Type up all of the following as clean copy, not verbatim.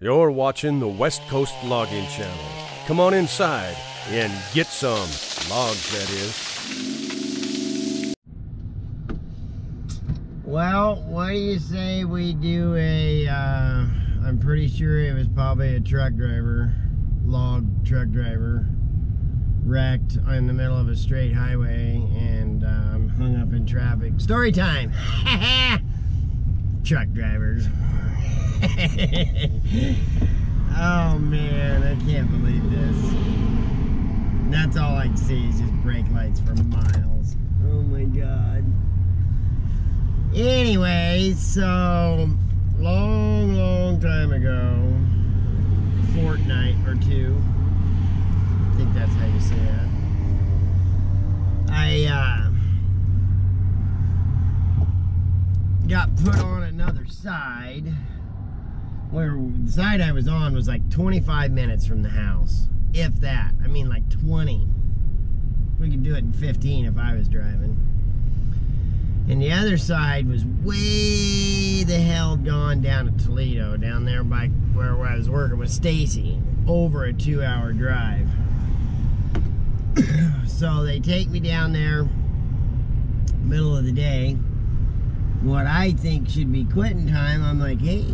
You're watching the West Coast Logging Channel. Come on inside and get some logs, that is. Well, what do you say we do I'm pretty sure it was probably a truck driver, log truck driver, wrecked in the middle of a straight highway and hung up in traffic. Story time! Truck drivers. Oh man, I can't believe this. That's all I can see is just brake lights for miles. Oh my god. Anyway, so long time ago, fortnight or two, I think that's how you say it, I got put on another side, where the side I was on was like 25 minutes from the house, if that. I mean like 20. We could do it in 15 if I was driving. And the other side was way the hell gone down to Toledo, down there by where I was working with Stacy, over a 2-hour drive. So they take me down there, middle of the day, what I think should be quitting time. I'm like, hey,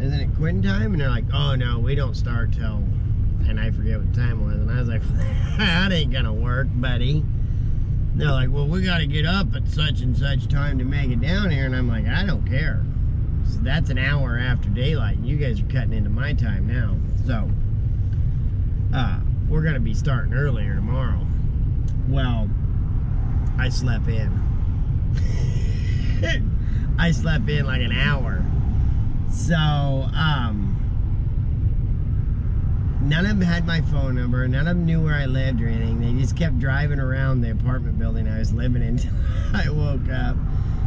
isn't it quitting time? And they're like, oh no, we don't start till, and I forget what the time was. And I was like, that ain't gonna work, buddy. They're like, well, we gotta get up at such and such time to make it down here. And I'm like, I don't care. So that's an hour after daylight, and you guys are cutting into my time now. So, we're gonna be starting earlier tomorrow. Well, I slept in. I slept in like an hour. So, none of them had my phone number. None of them knew where I lived or anything. They just kept driving around the apartment building I was living in until I woke up.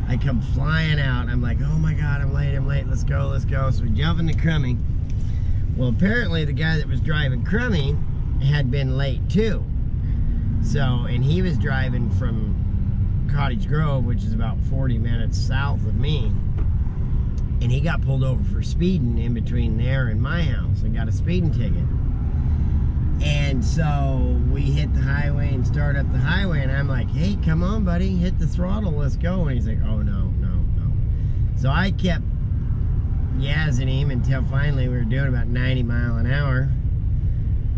I come flying out. I'm like, oh my God, I'm late, let's go. So we jump in the Crummy. Well, apparently the guy that was driving Crummy had been late too. So, and he was driving from Cottage Grove, which is about 40 minutes south of me. And he got pulled over for speeding in between there and my house and got a speeding ticket. And so we hit the highway and start up the highway, and I'm like, hey, come on, buddy, hit the throttle, let's go. And he's like, oh, no. So I kept yazzing him until finally we were doing about 90 miles an hour.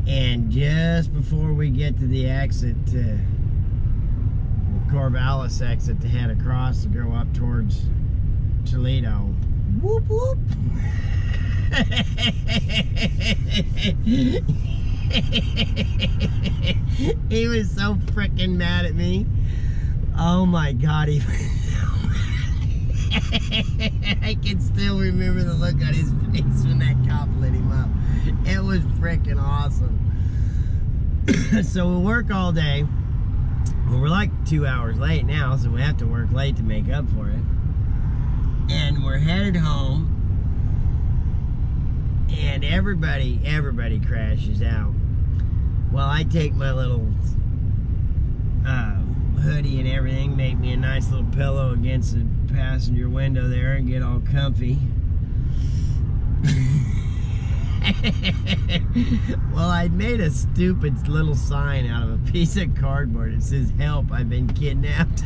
And just before we get to the exit, the Corvallis exit to head across to go up towards Toledo, whoop whoop. He was so freaking mad at me. Oh my God, he I can still remember the look on his face when that cop lit him up. It was freaking awesome. So we'll work all day. Well, we're like 2 hours late now, so we have to work late to make up for it. And we're headed home, and everybody crashes out. Well, I take my little hoodie and everything, make me a nice little pillow against the passenger window there and get all comfy. Well, I'd made a stupid little sign out of a piece of cardboard. It says, help, I've been kidnapped.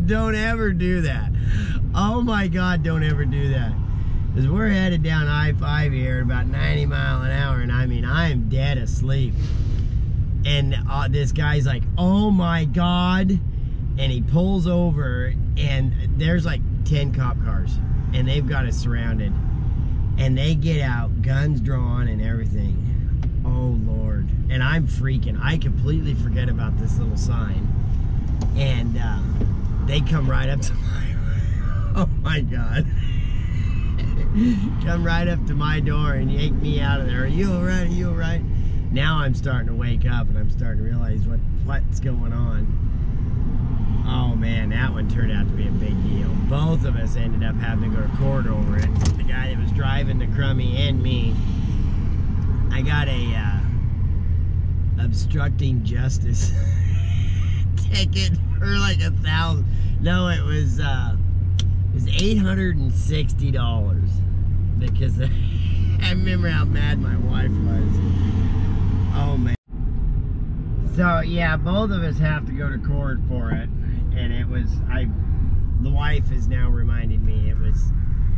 Don't ever do that. Oh my God, don't ever do that. Because we're headed down I-5 here at about 90 miles an hour, and I mean, I am dead asleep. And this guy's like, oh my God. And he pulls over, and there's like 10 cop cars, and they've got us surrounded. And they get out, guns drawn and everything. Oh Lord. And I'm freaking. I completely forget about this little sign. And they come right up to my, oh my God. Come right up to my door and yank me out of there. Are you all right? Are you all right? Now I'm starting to wake up, and I'm starting to realize what's going on. Oh man, that one turned out to be a big deal. Both of us ended up having to go to court over it. The guy that was driving the Crummy and me. I got a obstructing justice ticket for like $1,000. No, it $860 because I remember how mad my wife was. Oh man. So yeah, both of us have to go to court for it, and it was the wife is now reminding me it was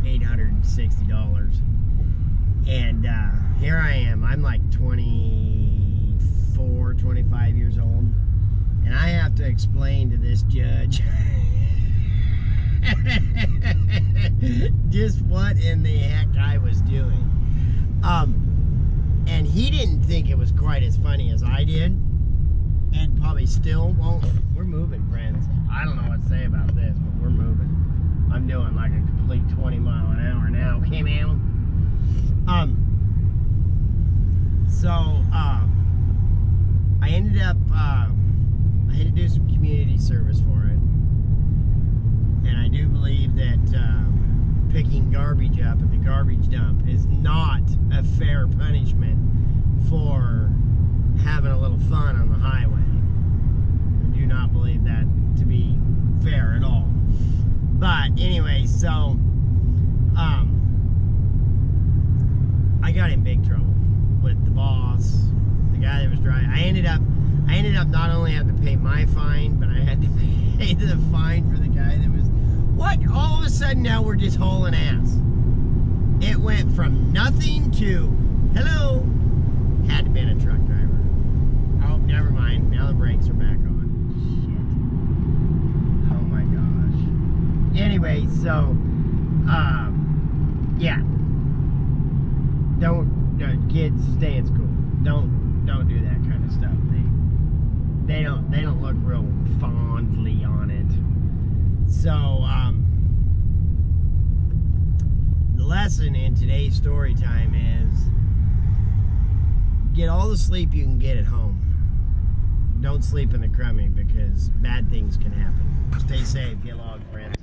$860, and here I am. I'm like 24, 25 years old, and I have to explain to this judge just what in the heck I was doing. And he didn't think it was quite as funny as I did, and probably still won't. We're moving, friends. I don't know what to say about this, but we're moving. I'm doing like a complete 20 mile an hour now. Okay, man? I ended up, I had to do some community service for it. And I do believe that picking garbage up at the garbage dump is not a fair punishment for having a little fun on the highway. I do not believe that to be fair at all. But anyway, so I got in big trouble with the boss, the guy that was driving. I ended up not only having to pay my fine, but I had to pay the fine for the guy that was. What? All of a sudden now we're just hauling ass. It went from nothing to hello. Had to be a truck driver. Oh, never mind. Now the brakes are back on. Shit. Oh my gosh. Anyway, so yeah. Don't kids stay in school. Don't do that kind of stuff. They don't look real fondly on it. So the lesson in today's story time is get all the sleep you can get at home. Don't sleep in the crummy because bad things can happen. Stay safe. Get logged, friends.